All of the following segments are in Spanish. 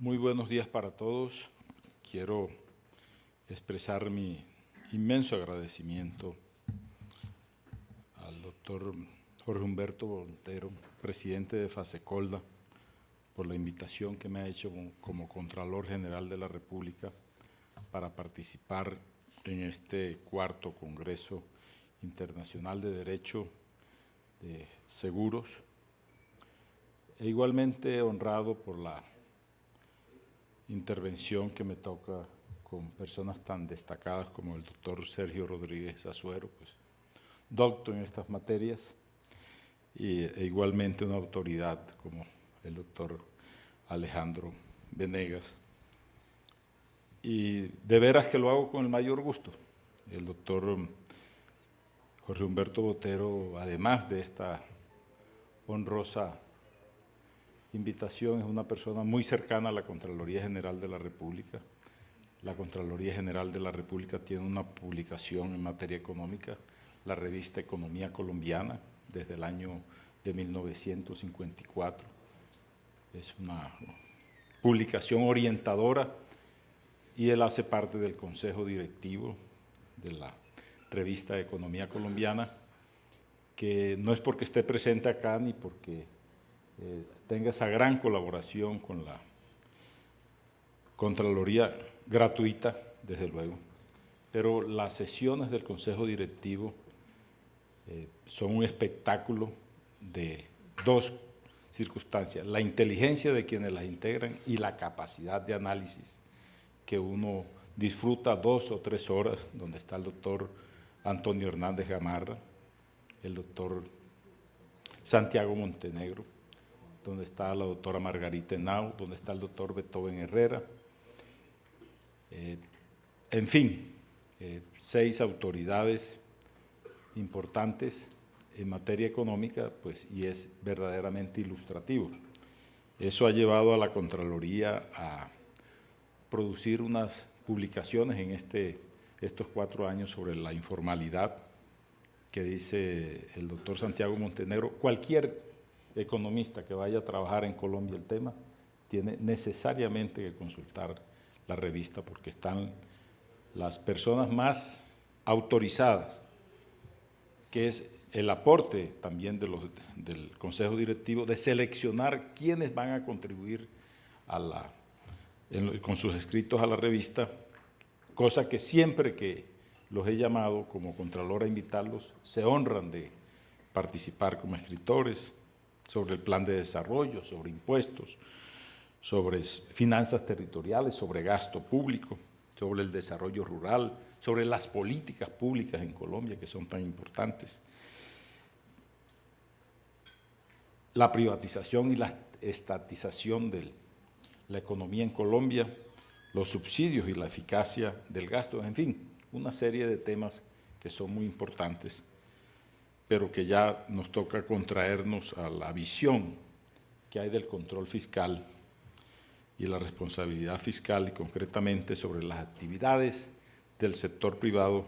Muy buenos días para todos. Quiero expresar mi inmenso agradecimiento al doctor Jorge Humberto Botero, presidente de FASECOLDA, por la invitación que me ha hecho como Contralor General de la República para participar en este cuarto Congreso Internacional de Derecho de Seguros, e igualmente honrado por la intervención que me toca con personas tan destacadas como el doctor Sergio Rodríguez Azuero, pues, doctor en estas materias, e igualmente una autoridad como el doctor Alejandro Venegas. Y de veras que lo hago con el mayor gusto. El doctor Jorge Humberto Botero, además de esta honrosa invitación, es una persona muy cercana a la Contraloría General de la República. La Contraloría General de la República tiene una publicación en materia económica, la revista Economía Colombiana, desde el año de 1954. Es una publicación orientadora y él hace parte del Consejo Directivo de la revista Economía Colombiana, que no es porque esté presente acá ni porque tenga esa gran colaboración con la Contraloría gratuita, desde luego, pero las sesiones del Consejo Directivo son un espectáculo de dos circunstancias: la inteligencia de quienes las integran y la capacidad de análisis, que uno disfruta 2 o 3 horas, donde está el doctor Antonio Hernández Gamarra, el doctor Santiago Montenegro, donde está la doctora Margarita Henao, donde está el doctor Beethoven Herrera, en fin, 6 autoridades importantes en materia económica, pues, y es verdaderamente ilustrativo. Eso ha llevado a la Contraloría a producir unas publicaciones en estos 4 años sobre la informalidad, que dice el doctor Santiago Montenegro: cualquier economista que vaya a trabajar en Colombia el tema tiene necesariamente que consultar la revista, porque están las personas más autorizadas, que es el aporte también del Consejo Directivo, de seleccionar quiénes van a contribuir con sus escritos a la revista, cosa que siempre que los he llamado como Contralor a invitarlos, se honran de participar como escritores sobre el plan de desarrollo, sobre impuestos, sobre finanzas territoriales, sobre gasto público, sobre el desarrollo rural, sobre las políticas públicas en Colombia, que son tan importantes, la privatización y la estatización de la economía en Colombia, los subsidios y la eficacia del gasto, en fin, una serie de temas que son muy importantes, pero que ya nos toca contraernos a la visión que hay del control fiscal y la responsabilidad fiscal, y concretamente sobre las actividades del sector privado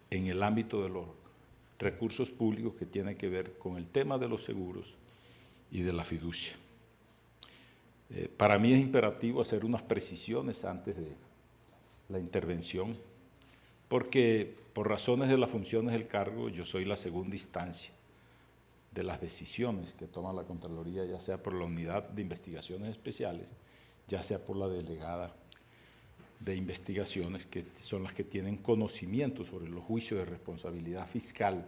en el ámbito de los recursos públicos, que tiene que ver con el tema de los seguros y de la fiducia. Para mí es imperativo hacer unas precisiones antes de la intervención, porque por razones de las funciones del cargo yo soy la segunda instancia de las decisiones que toma la Contraloría, ya sea por la Unidad de Investigaciones Especiales, ya sea por la Delegada de Investigaciones, que son las que tienen conocimiento sobre los juicios de responsabilidad fiscal.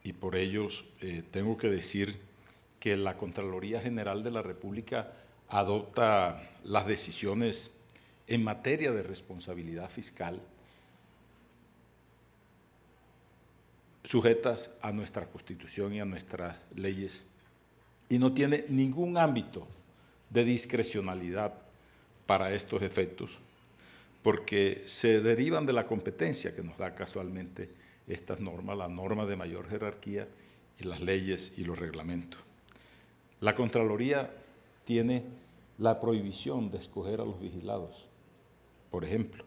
Y por ellos tengo que decir que la Contraloría General de la República adopta las decisiones en materia de responsabilidad fiscal sujetas a nuestra Constitución y a nuestras leyes, y no tiene ningún ámbito de discrecionalidad para estos efectos, porque se derivan de la competencia que nos da casualmente estas normas, la norma de mayor jerarquía y las leyes y los reglamentos. La Contraloría tiene la prohibición de escoger a los vigilados, por ejemplo,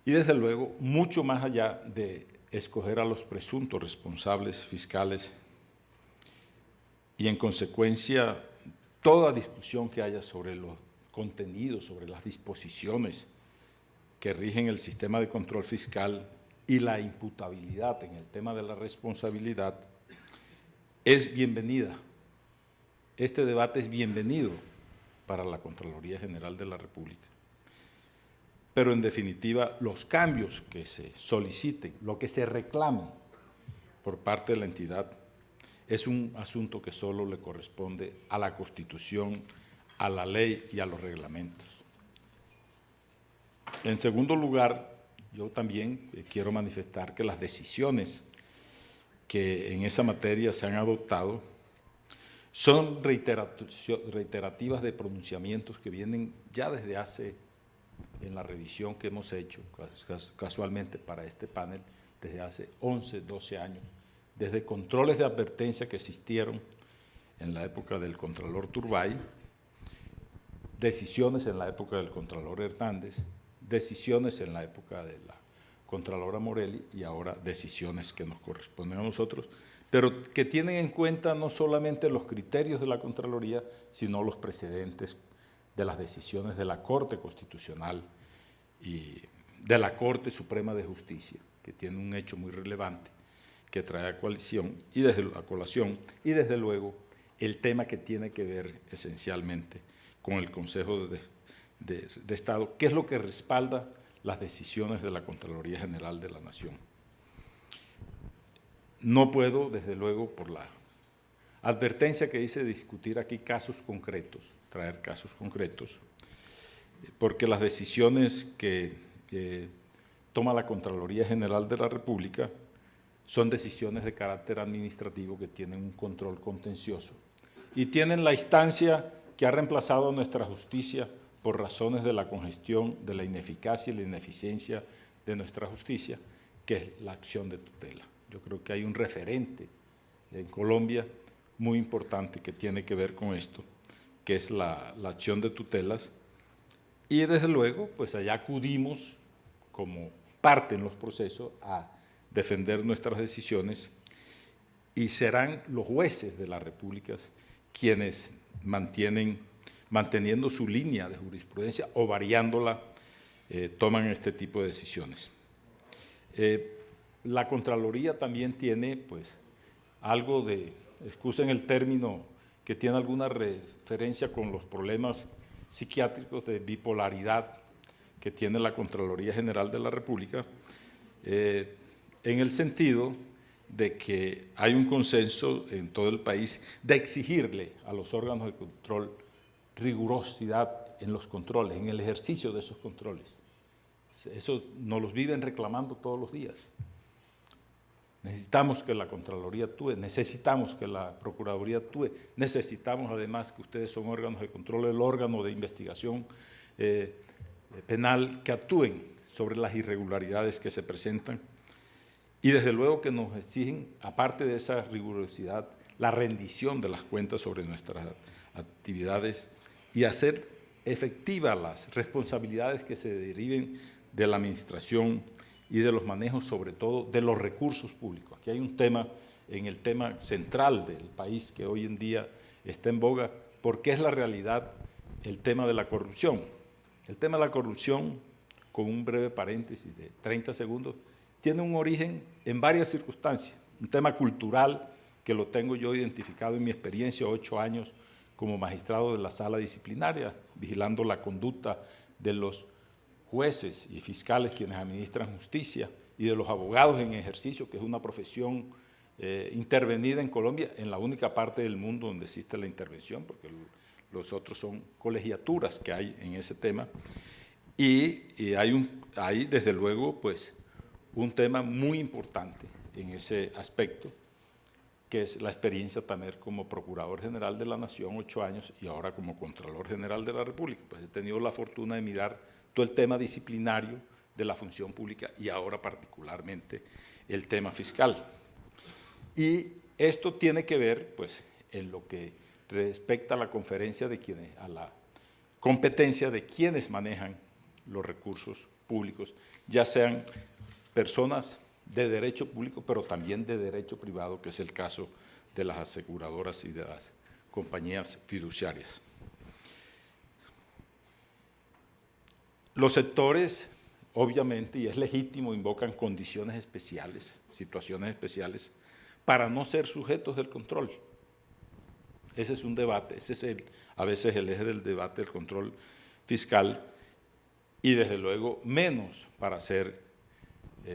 y desde luego mucho más allá de escoger a los presuntos responsables fiscales, y en consecuencia toda discusión que haya sobre los contenidos, sobre las disposiciones que rigen el sistema de control fiscal y la imputabilidad en el tema de la responsabilidad, es bienvenida. Este debate es bienvenido para la Contraloría General de la República. Pero en definitiva, los cambios que se soliciten, lo que se reclame por parte de la entidad, es un asunto que solo le corresponde a la Constitución, a la ley y a los reglamentos. En segundo lugar, yo también quiero manifestar que las decisiones que en esa materia se han adoptado son reiterativas de pronunciamientos que vienen ya desde hace, en la revisión que hemos hecho casualmente para este panel, desde hace 11, 12 años, desde controles de advertencia que existieron en la época del Contralor Turbay, decisiones en la época del Contralor Hernández, decisiones en la época de la Contralora Morelli y ahora decisiones que nos corresponden a nosotros, pero que tienen en cuenta no solamente los criterios de la Contraloría, sino los precedentes de las decisiones de la Corte Constitucional y de la Corte Suprema de Justicia, que tiene un hecho muy relevante que trae a colación y desde luego el tema que tiene que ver esencialmente con el Consejo de Estado, que es lo que respalda las decisiones de la Contraloría General de la Nación. No puedo, desde luego, por la advertencia que hice, discutir aquí casos concretos, traer casos concretos, porque las decisiones que toma la Contraloría General de la República son decisiones de carácter administrativo que tienen un control contencioso y tienen la instancia que ha reemplazado a nuestra justicia por razones de la congestión, de la ineficacia y la ineficiencia de nuestra justicia, que es la acción de tutela. Yo creo que hay un referente en Colombia muy importante que tiene que ver con esto, que es la acción de tutelas, y desde luego, pues allá acudimos como parte en los procesos a defender nuestras decisiones y serán los jueces de las repúblicas quienes manteniendo su línea de jurisprudencia o variándola, toman este tipo de decisiones. La Contraloría también tiene, pues, algo de, excusen el término, que tiene alguna referencia con los problemas psiquiátricos de bipolaridad que tiene la Contraloría General de la República, en el sentido de que hay un consenso en todo el país de exigirle a los órganos de control rigurosidad en los controles, en el ejercicio de esos controles. Eso nos los viven reclamando todos los días. Necesitamos que la Contraloría actúe, necesitamos que la Procuraduría actúe, necesitamos además que ustedes son órganos de control, el órgano de investigación penal, que actúen sobre las irregularidades que se presentan y desde luego que nos exigen, aparte de esa rigurosidad, la rendición de las cuentas sobre nuestras actividades y hacer efectivas las responsabilidades que se deriven de la administración y de los manejos, sobre todo, de los recursos públicos. Aquí hay un tema, en el tema central del país que hoy en día está en boga, porque es la realidad el tema de la corrupción. El tema de la corrupción, con un breve paréntesis de 30 segundos, tiene un origen en varias circunstancias. Un tema cultural que lo tengo yo identificado en mi experiencia, 8 años como magistrado de la sala disciplinaria, vigilando la conducta de los jueces y fiscales quienes administran justicia y de los abogados en ejercicio, que es una profesión intervenida en Colombia, en la única parte del mundo donde existe la intervención, porque los otros son colegiaturas que hay en ese tema. Y hay desde luego pues un tema muy importante en ese aspecto, que es la experiencia también como Procurador General de la Nación, 8 años, y ahora como Contralor General de la República. Pues he tenido la fortuna de mirar todo el tema disciplinario de la función pública y ahora particularmente el tema fiscal. Y esto tiene que ver, pues, en lo que respecta a la conferencia de quienes, a la competencia de quienes manejan los recursos públicos, ya sean personas de derecho público, pero también de derecho privado, que es el caso de las aseguradoras y de las compañías fiduciarias. Los sectores, obviamente, y es legítimo, invocan condiciones especiales, situaciones especiales, para no ser sujetos del control. Ese es un debate, ese es a veces el eje del debate del control fiscal, y desde luego menos para ser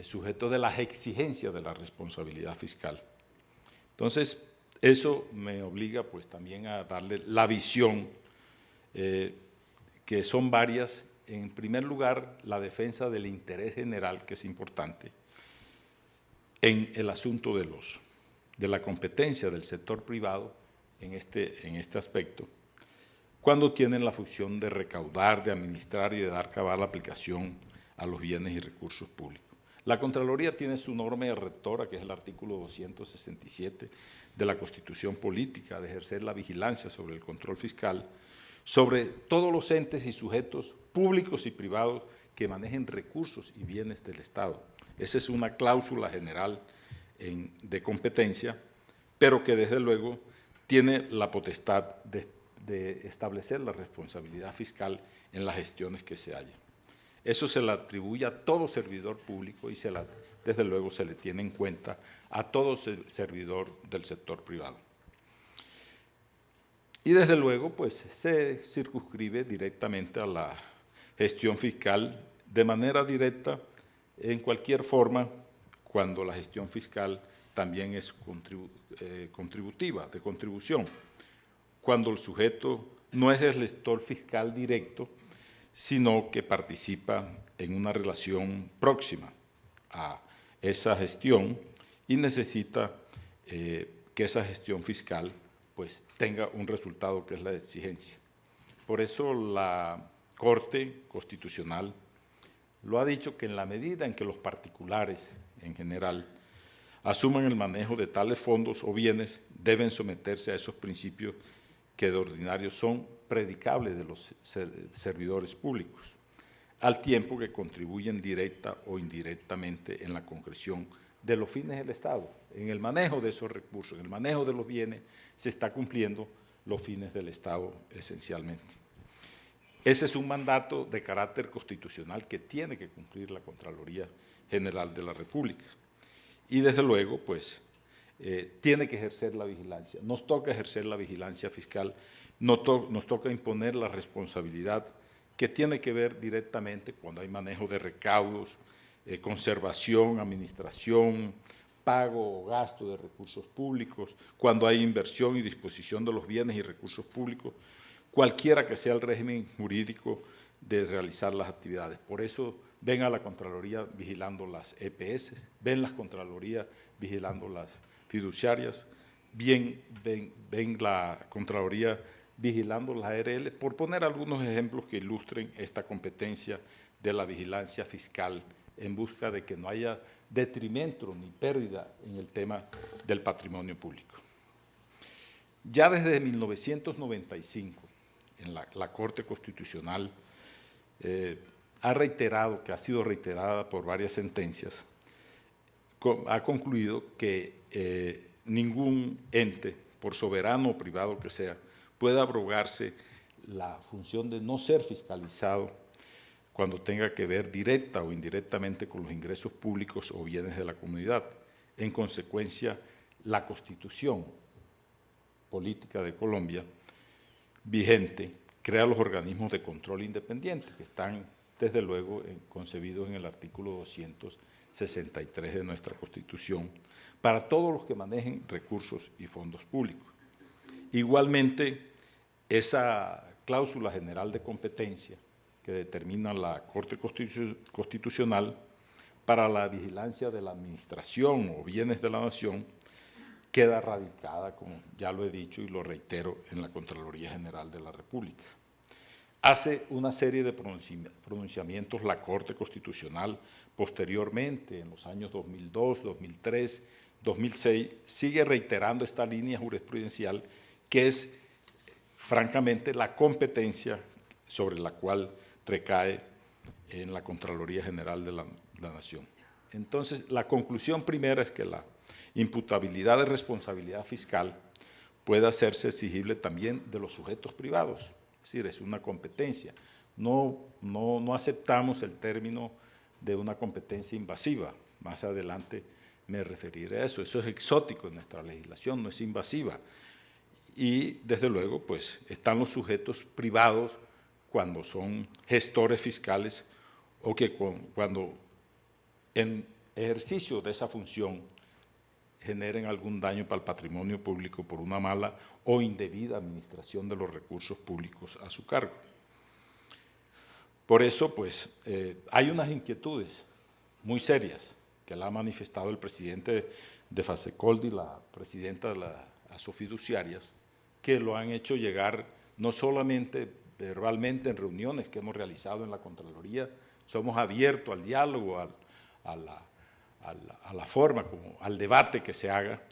sujetos de las exigencias de la responsabilidad fiscal. Entonces, eso me obliga pues también a darle la visión, que son varias. En primer lugar, la defensa del interés general, que es importante, en el asunto de la competencia del sector privado en este aspecto, cuando tienen la función de recaudar, de administrar y de dar cabal aplicación a los bienes y recursos públicos. La Contraloría tiene su norma rectora, que es el artículo 267 de la Constitución Política, de ejercer la vigilancia sobre el control fiscal, sobre todos los entes y sujetos públicos y privados que manejen recursos y bienes del Estado. Esa es una cláusula general de competencia, pero que desde luego tiene la potestad de establecer la responsabilidad fiscal en las gestiones que se hayan. Eso se le atribuye a todo servidor público y desde luego se le tiene en cuenta a todo servidor del sector privado. Y desde luego pues se circunscribe directamente a la gestión fiscal de manera directa en cualquier forma, cuando la gestión fiscal también es contributiva, de contribución, cuando el sujeto no es el gestor fiscal directo, sino que participa en una relación próxima a esa gestión y necesita que esa gestión fiscal pues tenga un resultado que es la exigencia. Por eso la Corte Constitucional lo ha dicho, que en la medida en que los particulares en general asuman el manejo de tales fondos o bienes, deben someterse a esos principios que de ordinario son predicables de los servidores públicos, al tiempo que contribuyen directa o indirectamente en la concreción de los fines del Estado. En el manejo de esos recursos, en el manejo de los bienes, se está cumpliendo los fines del Estado esencialmente. Ese es un mandato de carácter constitucional que tiene que cumplir la Contraloría General de la República. Y desde luego, pues, tiene que ejercer la vigilancia. Nos toca ejercer la vigilancia fiscal, nos toca imponer la responsabilidad que tiene que ver directamente cuando hay manejo de recaudos, conservación, administración, pago o gasto de recursos públicos, cuando hay inversión y disposición de los bienes y recursos públicos, cualquiera que sea el régimen jurídico de realizar las actividades. Por eso ven a la Contraloría vigilando las EPS, ven las Contralorías vigilando las fiduciarias, ven la Contraloría vigilando las ARL, por poner algunos ejemplos que ilustren esta competencia de la vigilancia fiscal en busca de que no haya detrimento ni pérdida en el tema del patrimonio público. Ya desde 1995, en la Corte Constitucional ha reiterado, que ha sido reiterada por varias sentencias, ha concluido que ningún ente, por soberano o privado que sea, puede abrogarse la función de no ser fiscalizado cuando tenga que ver directa o indirectamente con los ingresos públicos o bienes de la comunidad. En consecuencia, la Constitución Política de Colombia vigente crea los organismos de control independiente, que están desde luego concebidos en el artículo 263 de nuestra Constitución, para todos los que manejen recursos y fondos públicos. Igualmente, esa cláusula general de competencia que determina la Corte Constitucional para la vigilancia de la administración o bienes de la nación queda radicada, como ya lo he dicho y lo reitero, en la Contraloría General de la República. Hace una serie de pronunciamientos la Corte Constitucional posteriormente, en los años 2002, 2003, 2006, sigue reiterando esta línea jurisprudencial que es, francamente, la competencia sobre la cual recae en la Contraloría General de la Nación. Entonces, la conclusión primera es que la imputabilidad de responsabilidad fiscal puede hacerse exigible también de los sujetos privados. Es decir, es una competencia. No aceptamos el término de una competencia invasiva. Más adelante me referiré a eso. Eso es exótico en nuestra legislación, no es invasiva. Y, desde luego, pues, están los sujetos privados cuando son gestores fiscales o que cuando en ejercicio de esa función generen algún daño para el patrimonio público por una mala o indebida administración de los recursos públicos a su cargo. Por eso, pues, hay unas inquietudes muy serias que la ha manifestado el presidente de FASECOLDI y la presidenta de las asofiduciarias, que lo han hecho llegar no solamente verbalmente en reuniones que hemos realizado en la Contraloría, somos abiertos al diálogo, a la forma, al debate que se haga,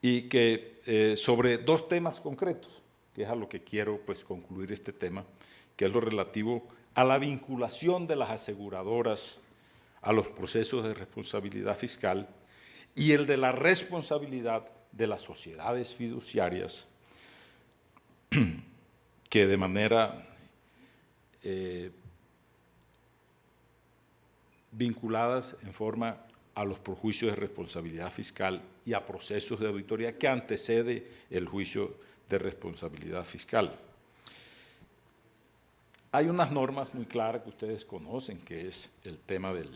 y que sobre dos temas concretos, que es a lo que quiero pues concluir este tema, que es lo relativo a la vinculación de las aseguradoras a los procesos de responsabilidad fiscal y el de la responsabilidad de las sociedades fiduciarias que de manera vinculadas en forma a los prejuicios de responsabilidad fiscal y a procesos de auditoría que antecede el juicio de responsabilidad fiscal. Hay unas normas muy claras que ustedes conocen, que es el tema de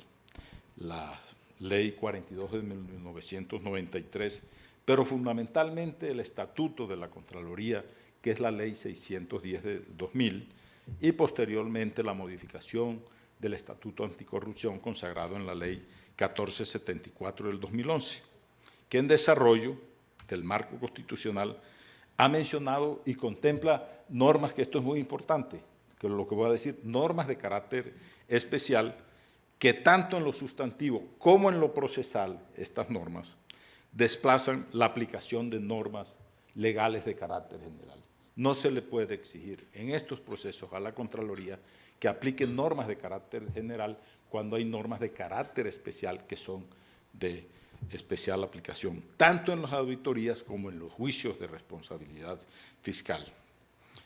la Ley 42 de 1993, pero fundamentalmente el Estatuto de la Contraloría, que es la Ley 610 de 2000, y posteriormente la modificación del Estatuto Anticorrupción consagrado en la Ley 1474 del 2011, que en desarrollo del marco constitucional ha mencionado y contempla normas, que esto es muy importante, que lo que voy a decir, normas de carácter especial, que tanto en lo sustantivo como en lo procesal, estas normas desplazan la aplicación de normas legales de carácter general. No se le puede exigir en estos procesos a la Contraloría que aplique normas de carácter general cuando hay normas de carácter especial que son de especial aplicación, tanto en las auditorías como en los juicios de responsabilidad fiscal.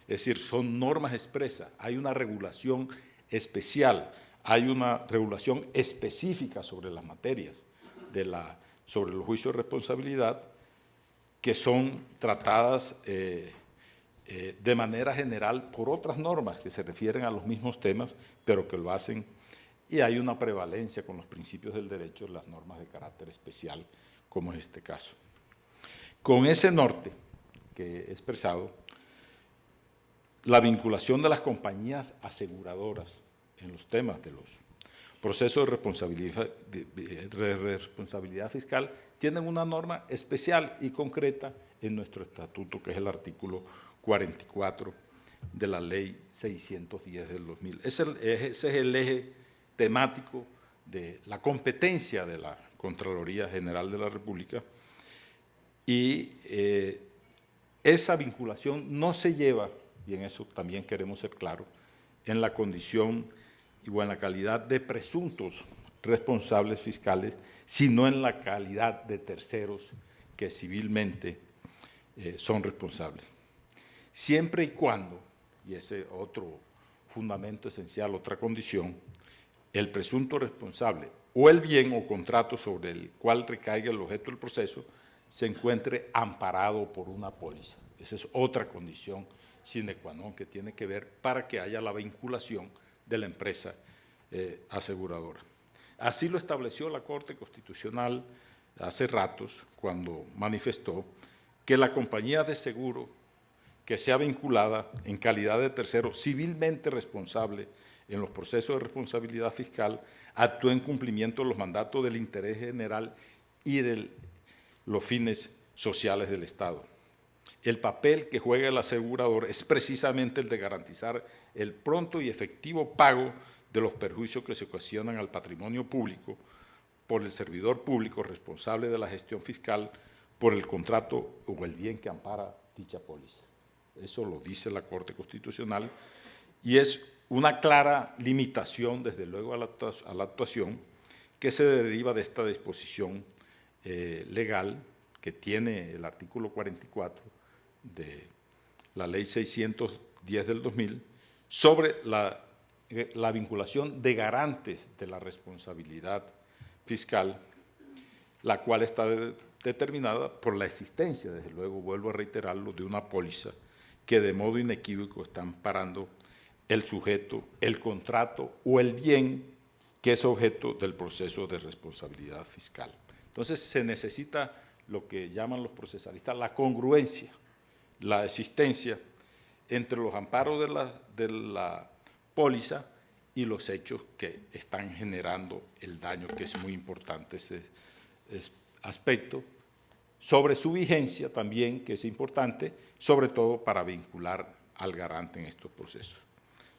Es decir, son normas expresas, hay una regulación especial, hay una regulación específica sobre las materias, sobre los juicios de responsabilidad, que son tratadas de manera general por otras normas que se refieren a los mismos temas, pero que lo hacen, y hay una prevalencia con los principios del derecho de las normas de carácter especial, como es este caso. Con ese norte que he expresado, la vinculación de las compañías aseguradoras en los temas de los procesos de responsabilidad fiscal tienen una norma especial y concreta en nuestro estatuto, que es el artículo 44 de la Ley 610 del 2000. Ese es el eje temático de la competencia de la Contraloría General de la República, y esa vinculación no se lleva, y en eso también queremos ser claros, en la condición o en la calidad de presuntos responsables fiscales, sino en la calidad de terceros que civilmente son responsables. Siempre y cuando, y ese otro fundamento esencial, otra condición, el presunto responsable o el bien o contrato sobre el cual recaiga el objeto del proceso se encuentre amparado por una póliza. Esa es otra condición sine qua non que tiene que ver para que haya la vinculación de la empresa aseguradora. Así lo estableció la Corte Constitucional hace ratos, cuando manifestó que la compañía de seguro que sea vinculada en calidad de tercero civilmente responsable en los procesos de responsabilidad fiscal actúe en cumplimiento de los mandatos del interés general y de los fines sociales del Estado. El papel que juega el asegurador es precisamente el de garantizar el pronto y efectivo pago de los perjuicios que se ocasionan al patrimonio público por el servidor público responsable de la gestión fiscal por el contrato o el bien que ampara dicha póliza. Eso lo dice la Corte Constitucional y es una clara limitación, desde luego, a la actuación que se deriva de esta disposición legal que tiene el artículo 44 de la Ley 610 del 2000 sobre la vinculación de garantes de la responsabilidad fiscal, la cual está determinada por la existencia, desde luego, vuelvo a reiterarlo, de una póliza que de modo inequívoco está amparando el sujeto, el contrato o el bien que es objeto del proceso de responsabilidad fiscal. Entonces se necesita lo que llaman los procesalistas la congruencia, la existencia entre los amparos de la póliza y los hechos que están generando el daño, que es muy importante ese aspecto, sobre su vigencia también, que es importante, sobre todo para vincular al garante en estos procesos.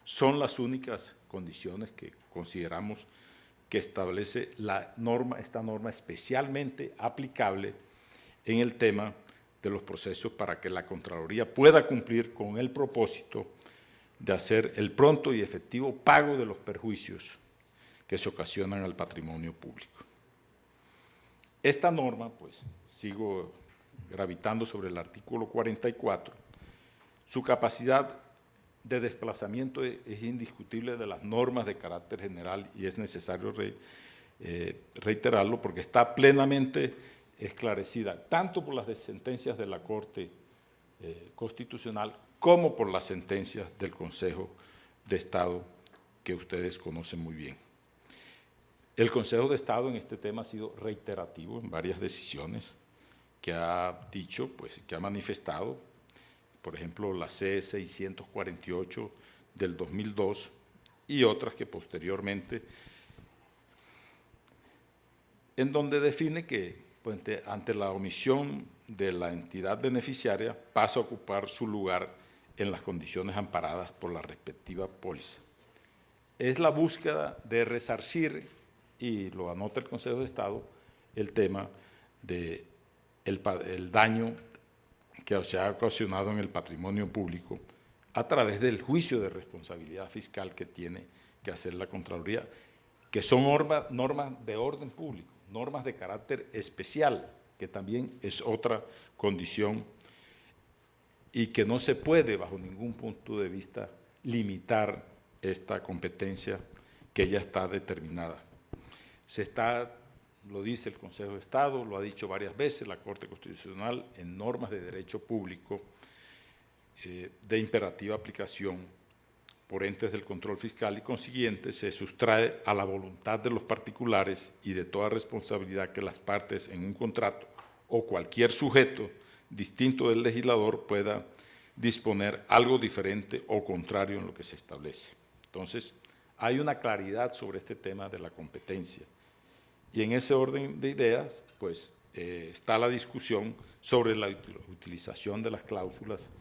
Son las únicas condiciones que consideramos que establece esta norma especialmente aplicable en el tema de los procesos para que la Contraloría pueda cumplir con el propósito de hacer el pronto y efectivo pago de los perjuicios que se ocasionan al patrimonio público. Esta norma, pues, sigo gravitando sobre el artículo 44, su capacidad de desplazamiento es indiscutible de las normas de carácter general y es necesario reiterarlo porque está plenamente esclarecida tanto por las sentencias de la Corte Constitucional como por las sentencias del Consejo de Estado que ustedes conocen muy bien. El Consejo de Estado en este tema ha sido reiterativo en varias decisiones que ha dicho, pues, que ha manifestado, por ejemplo, la C-648 del 2002 y otras que posteriormente, en donde define que pues, ante la omisión de la entidad beneficiaria pasa a ocupar su lugar en las condiciones amparadas por la respectiva póliza. Es la búsqueda de resarcir, y lo anota el Consejo de Estado, el tema del daño que se ha ocasionado en el patrimonio público a través del juicio de responsabilidad fiscal que tiene que hacer la Contraloría, que son normas de orden público, normas de carácter especial, que también es otra condición y que no se puede, bajo ningún punto de vista, limitar esta competencia que ya está determinada. Lo dice el Consejo de Estado, lo ha dicho varias veces la Corte Constitucional en normas de derecho público de imperativa aplicación por entes del control fiscal y consiguiente se sustrae a la voluntad de los particulares y de toda responsabilidad que las partes en un contrato o cualquier sujeto distinto del legislador pueda disponer algo diferente o contrario en lo que se establece. Entonces, hay una claridad sobre este tema de la competencia. Y en ese orden de ideas, pues, está la discusión sobre la utilización de las cláusulas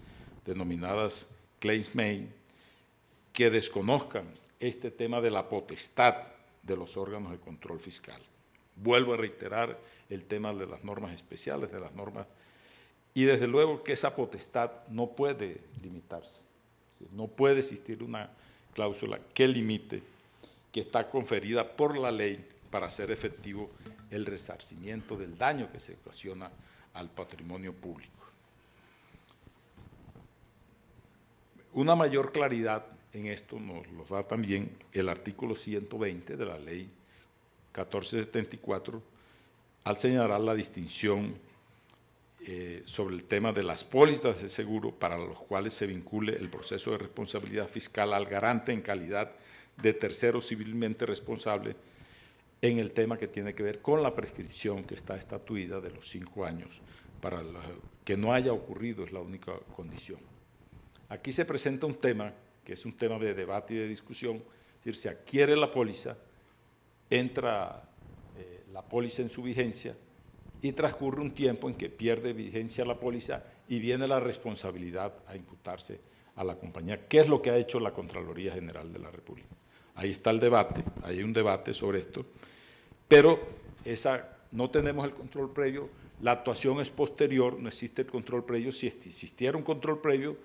denominadas claims made, que desconozcan este tema de la potestad de los órganos de control fiscal. Vuelvo a reiterar el tema de las normas especiales, de las normas, y desde luego que esa potestad no puede limitarse. No puede existir una cláusula que limite, que está conferida por la ley para hacer efectivo el resarcimiento del daño que se ocasiona al patrimonio público. Una mayor claridad en esto nos lo da también el artículo 120 de la Ley 1474 al señalar la distinción sobre el tema de las pólizas de seguro para los cuales se vincule el proceso de responsabilidad fiscal al garante en calidad de tercero civilmente responsable en el tema que tiene que ver con la prescripción que está estatuida de los 5 años. Para que no haya ocurrido es la única condición. Aquí se presenta un tema que es un tema de debate y de discusión, es decir, se adquiere la póliza, entra la póliza en su vigencia y transcurre un tiempo en que pierde vigencia la póliza y viene la responsabilidad a imputarse a la compañía. ¿Qué es lo que ha hecho la Contraloría General de la República? Ahí está el debate, hay un debate sobre esto, pero no tenemos el control previo, la actuación es posterior, no existe el control previo. Si existiera un control previo,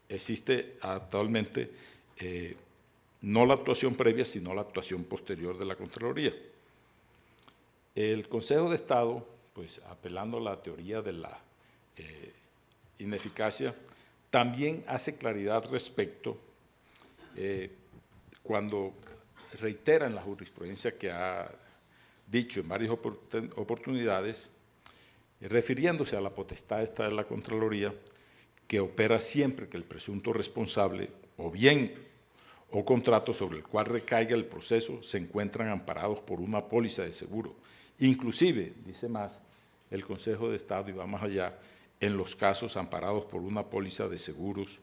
existe actualmente no la actuación previa, sino la actuación posterior de la Contraloría. El Consejo de Estado, pues apelando a la teoría de la ineficacia, también hace claridad respecto cuando reitera en la jurisprudencia que ha dicho en varias oportunidades, refiriéndose a la potestad esta de la Contraloría, que opera siempre que el presunto responsable o bien o contrato sobre el cual recaiga el proceso se encuentran amparados por una póliza de seguro. Inclusive, dice más, el Consejo de Estado, y va más allá, en los casos amparados por una póliza de seguros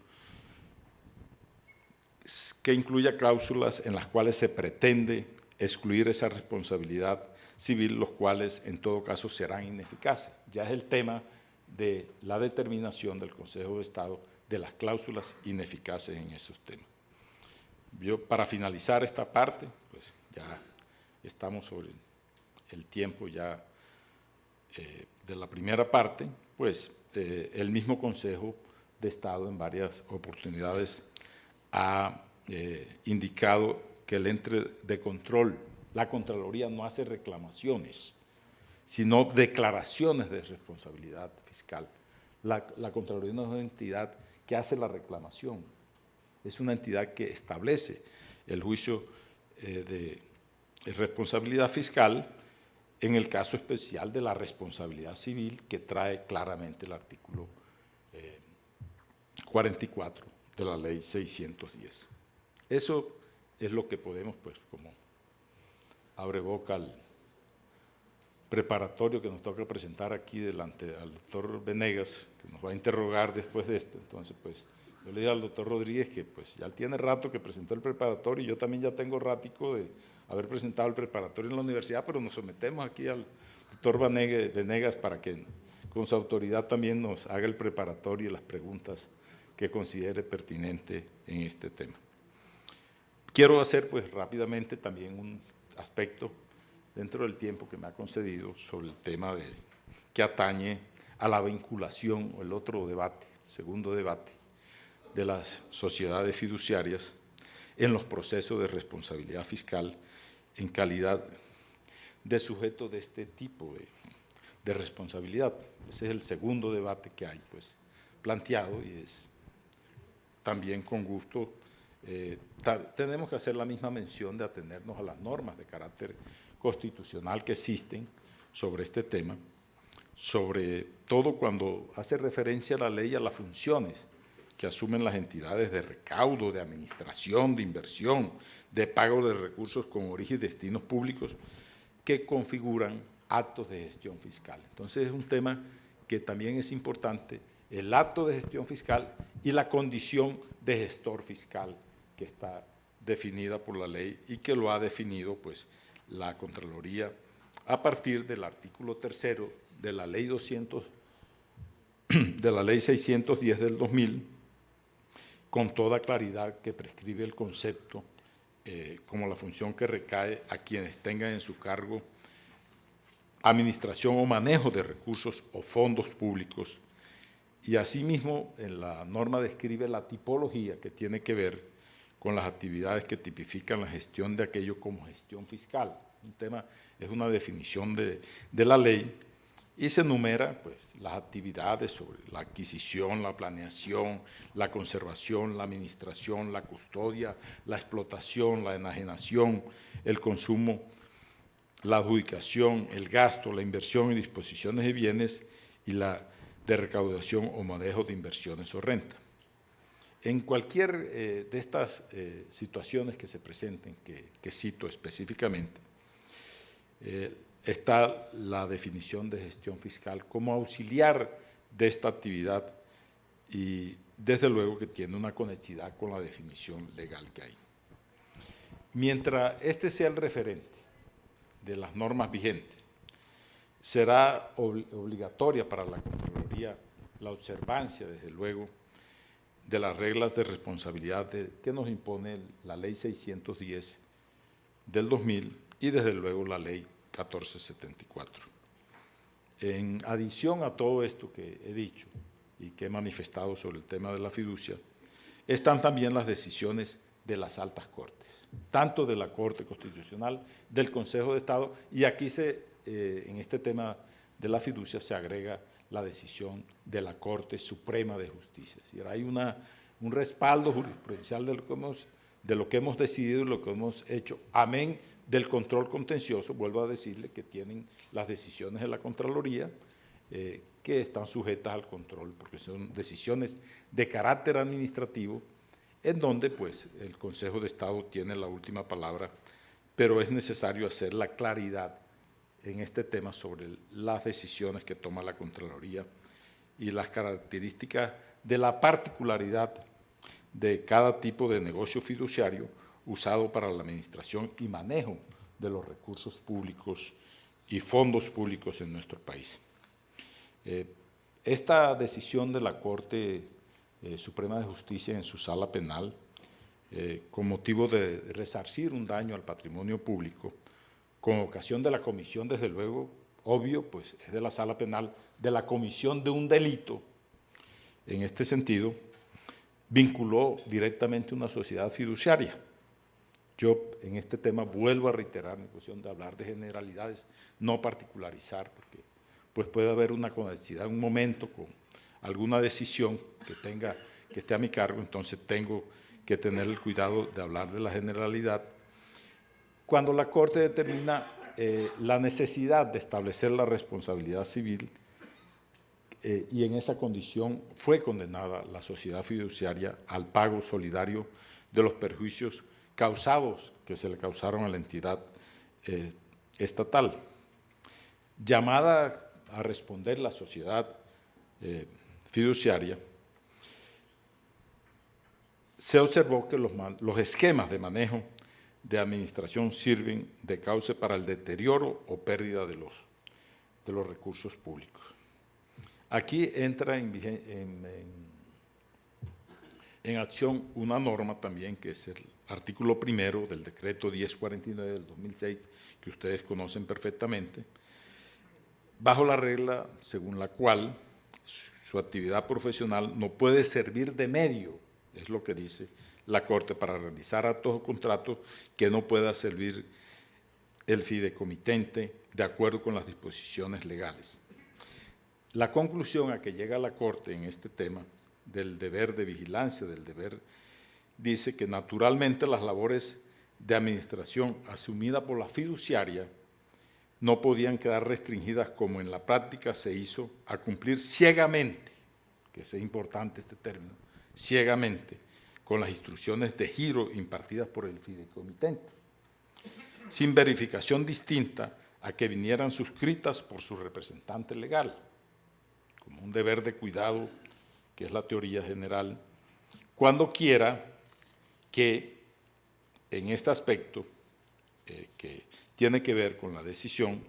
que incluya cláusulas en las cuales se pretende excluir esa responsabilidad civil, los cuales en todo caso serán ineficaces. Ya es el tema de la determinación del Consejo de Estado de las cláusulas ineficaces en esos temas. Yo, para finalizar esta parte, pues ya estamos sobre el tiempo ya de la primera parte, pues el mismo Consejo de Estado en varias oportunidades ha indicado que el ente de control, la Contraloría, no hace reclamaciones, sino declaraciones de responsabilidad fiscal. La Contraloría no es una entidad que hace la reclamación, es una entidad que establece el juicio de responsabilidad fiscal en el caso especial de la responsabilidad civil que trae claramente el artículo 44 de la Ley 610. Eso es lo que podemos, pues, como abre boca al preparatorio que nos toca presentar aquí delante al doctor Venegas, que nos va a interrogar después de esto. Entonces, pues, yo le dije al doctor Rodríguez que pues ya tiene rato que presentó el preparatorio y yo también ya tengo ratico de haber presentado el preparatorio en la universidad, pero nos sometemos aquí al doctor Venegas para que con su autoridad también nos haga el preparatorio y las preguntas que considere pertinente en este tema. Quiero hacer pues rápidamente también un aspecto dentro del tiempo que me ha concedido sobre el tema que atañe a la vinculación o el otro debate, segundo debate, de las sociedades fiduciarias en los procesos de responsabilidad fiscal en calidad de sujeto de este tipo de responsabilidad. Ese es el segundo debate que hay pues, planteado y es también con gusto. Tenemos que hacer la misma mención de atenernos a las normas de carácter constitucional que existen sobre este tema, sobre todo cuando hace referencia a la ley a las funciones que asumen las entidades de recaudo, de administración, de inversión, de pago de recursos con origen y destinos públicos que configuran actos de gestión fiscal. Entonces es un tema que también es importante, el acto de gestión fiscal y la condición de gestor fiscal que está definida por la ley y que lo ha definido pues, la Contraloría a partir del artículo 3 de la Ley 610 del 2000, con toda claridad que prescribe el concepto como la función que recae a quienes tengan en su cargo administración o manejo de recursos o fondos públicos. Y asimismo, en la norma describe la tipología que tiene que ver con las actividades que tipifican la gestión de aquello como gestión fiscal. Un tema, es una definición de la ley y se enumera pues, las actividades sobre la adquisición, la planeación, la conservación, la administración, la custodia, la explotación, la enajenación, el consumo, la adjudicación, el gasto, la inversión y disposiciones de bienes y la de recaudación o manejo de inversiones o renta. En cualquier de estas situaciones que se presenten, que cito específicamente, está la definición de gestión fiscal como auxiliar de esta actividad y desde luego que tiene una conexidad con la definición legal que hay. Mientras este sea el referente de las normas vigentes, será obligatoria para la Contraloría la observancia, desde luego, de las reglas de responsabilidad que nos impone la Ley 610 del 2000 y desde luego la Ley 1474. En adición a todo esto que he dicho y que he manifestado sobre el tema de la fiducia, están también las decisiones de las altas cortes, tanto de la Corte Constitucional, del Consejo de Estado, y aquí en este tema de la fiducia se agrega la decisión de la Corte Suprema de Justicia. Es decir, hay un respaldo jurisprudencial de lo que hemos decidido y lo que hemos hecho, amén del control contencioso. Vuelvo a decirle que tienen las decisiones de la Contraloría que están sujetas al control, porque son decisiones de carácter administrativo, en donde pues el Consejo de Estado tiene la última palabra, pero es necesario hacer la claridad en este tema sobre las decisiones que toma la Contraloría y las características de la particularidad de cada tipo de negocio fiduciario usado para la administración y manejo de los recursos públicos y fondos públicos en nuestro país. Esta decisión de la Corte Suprema de Justicia en su sala penal, con motivo de resarcir un daño al patrimonio público, con ocasión de la comisión, desde luego, obvio, pues es de la sala penal, de la comisión de un delito. En este sentido, vinculó directamente una sociedad fiduciaria. Yo en este tema vuelvo a reiterar mi posición de hablar de generalidades, no particularizar, porque pues puede haber una conexidad en un momento con alguna decisión que esté a mi cargo, entonces tengo que tener el cuidado de hablar de la generalidad. Cuando la Corte determina la necesidad de establecer la responsabilidad civil, y en esa condición fue condenada la sociedad fiduciaria al pago solidario de los perjuicios causados, que se le causaron a la entidad estatal. Llamada a responder la sociedad fiduciaria, se observó que los esquemas de manejo de administración sirven de cauce para el deterioro o pérdida de los recursos públicos. Aquí entra en acción una norma también, que es el artículo 1 del decreto 1049 del 2006, que ustedes conocen perfectamente, bajo la regla según la cual su actividad profesional no puede servir de medio, es lo que dice la Corte, para realizar actos o contratos que no pueda servir el fideicomitente de acuerdo con las disposiciones legales. La conclusión a que llega la Corte en este tema del deber de vigilancia, dice que naturalmente las labores de administración asumidas por la fiduciaria no podían quedar restringidas, como en la práctica se hizo, a cumplir ciegamente, que es importante este término, ciegamente, con las instrucciones de giro impartidas por el fideicomitente, sin verificación distinta a que vinieran suscritas por su representante legal, como un deber de cuidado, que es la teoría general, cuando quiera que en este aspecto, que tiene que ver con la decisión,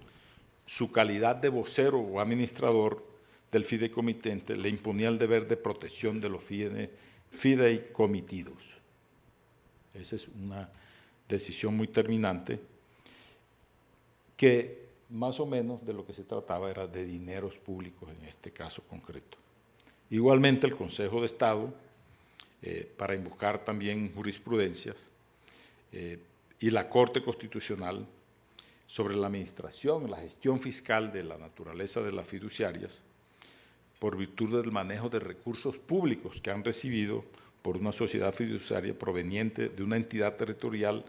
su calidad de vocero o administrador del fideicomitente le imponía el deber de protección de los fideicomitidos. Esa es una decisión muy terminante, que más o menos de lo que se trataba era de dineros públicos en este caso concreto. Igualmente el Consejo de Estado, para invocar también jurisprudencias, y la Corte Constitucional sobre la administración, la gestión fiscal de la naturaleza de las fiduciarias, por virtud del manejo de recursos públicos que han recibido por una sociedad fiduciaria proveniente de una entidad territorial,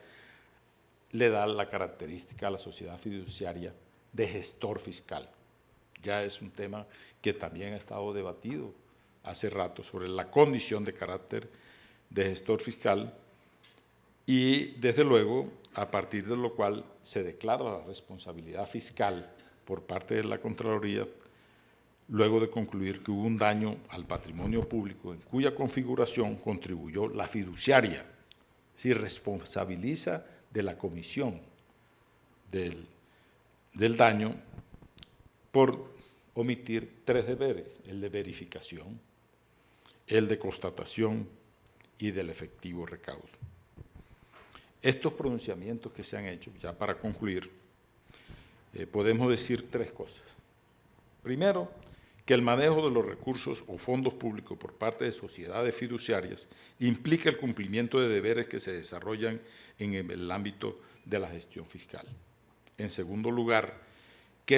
le da la característica a la sociedad fiduciaria de gestor fiscal. Ya es un tema que también ha estado debatido hace rato sobre la condición de carácter de gestor fiscal, y desde luego a partir de lo cual se declara la responsabilidad fiscal por parte de la Contraloría, luego de concluir que hubo un daño al patrimonio público en cuya configuración contribuyó la fiduciaria, si responsabiliza de la comisión del daño por omitir 3 deberes: el de verificación, el de constatación y del efectivo recaudo. Estos pronunciamientos que se han hecho, ya para concluir, podemos decir 3 cosas. Primero, que el manejo de los recursos o fondos públicos por parte de sociedades fiduciarias implica el cumplimiento de deberes que se desarrollan en el ámbito de la gestión fiscal. En segundo lugar, que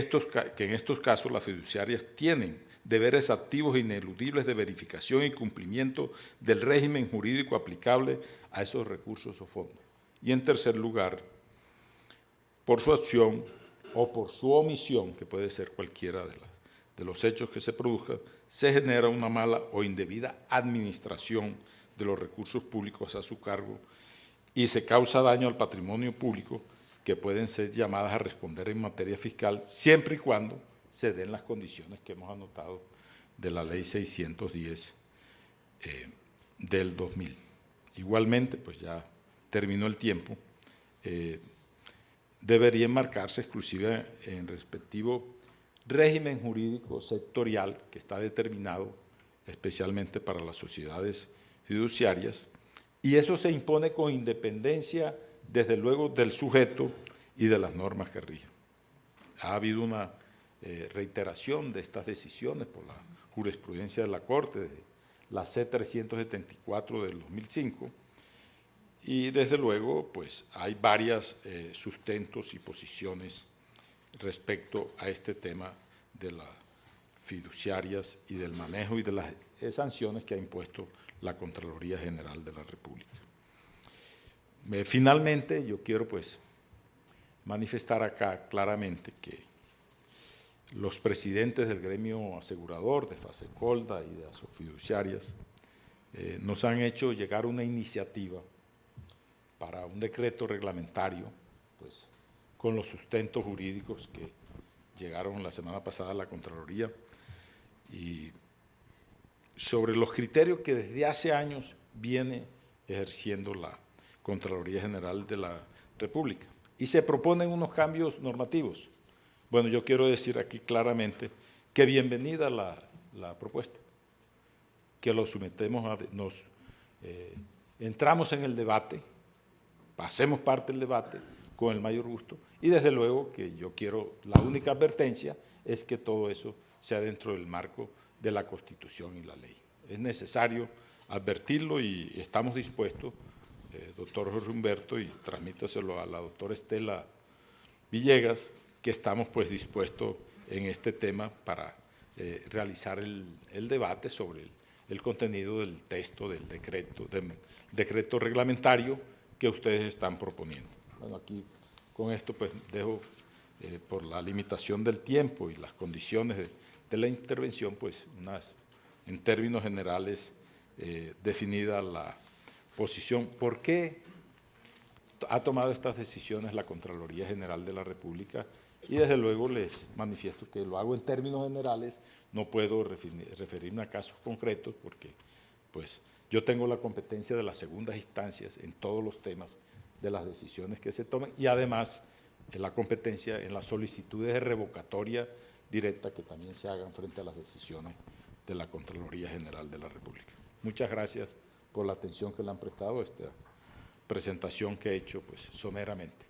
en estos casos las fiduciarias tienen deberes activos e ineludibles de verificación y cumplimiento del régimen jurídico aplicable a esos recursos o fondos. Y en tercer lugar, por su acción o por su omisión, que puede ser cualquiera de los hechos que se produzcan, se genera una mala o indebida administración de los recursos públicos a su cargo y se causa daño al patrimonio público, que pueden ser llamadas a responder en materia fiscal siempre y cuando se den las condiciones que hemos anotado de la Ley 610 del 2000. Igualmente, pues ya terminó el tiempo, debería enmarcarse exclusiva en respectivo régimen jurídico sectorial que está determinado especialmente para las sociedades fiduciarias, y eso se impone con independencia, desde luego, del sujeto y de las normas que rigen. Ha habido una reiteración de estas decisiones por la jurisprudencia de la Corte, de la C-374 del 2005, y desde luego pues hay varios sustentos y posiciones respecto a este tema de las fiduciarias y del manejo y de las sanciones que ha impuesto la Contraloría General de la República. Finalmente, yo quiero pues manifestar acá claramente que los presidentes del gremio asegurador, de Fasecolda y de Asofiduciarias, nos han hecho llegar una iniciativa para un decreto reglamentario, pues, con los sustentos jurídicos que llegaron la semana pasada a la Contraloría, y sobre los criterios que desde hace años viene ejerciendo la Contraloría General de la República. Y se proponen unos cambios normativos. Bueno, yo quiero decir aquí claramente que bienvenida la propuesta, que lo sometemos entramos en el debate, hacemos parte del debate con el mayor gusto, y desde luego que yo quiero, la única advertencia es que todo eso sea dentro del marco de la Constitución y la ley. Es necesario advertirlo y estamos dispuestos, doctor Jorge Humberto, y transmítaselo a la doctora Estela Villegas, que estamos pues dispuestos en este tema para realizar el debate sobre el contenido del texto del decreto reglamentario que ustedes están proponiendo. Bueno, aquí con esto pues dejo, por la limitación del tiempo y las condiciones de la intervención, pues en términos generales definida la posición. ¿Por qué ha tomado estas decisiones la Contraloría General de la República? Y desde luego les manifiesto que lo hago en términos generales, no puedo referirme a casos concretos porque pues, yo tengo la competencia de las segundas instancias en todos los temas de las decisiones que se tomen y además la competencia en las solicitudes de revocatoria directa que también se hagan frente a las decisiones de la Contraloría General de la República. Muchas gracias por la atención que le han prestado a esta presentación que he hecho pues, someramente.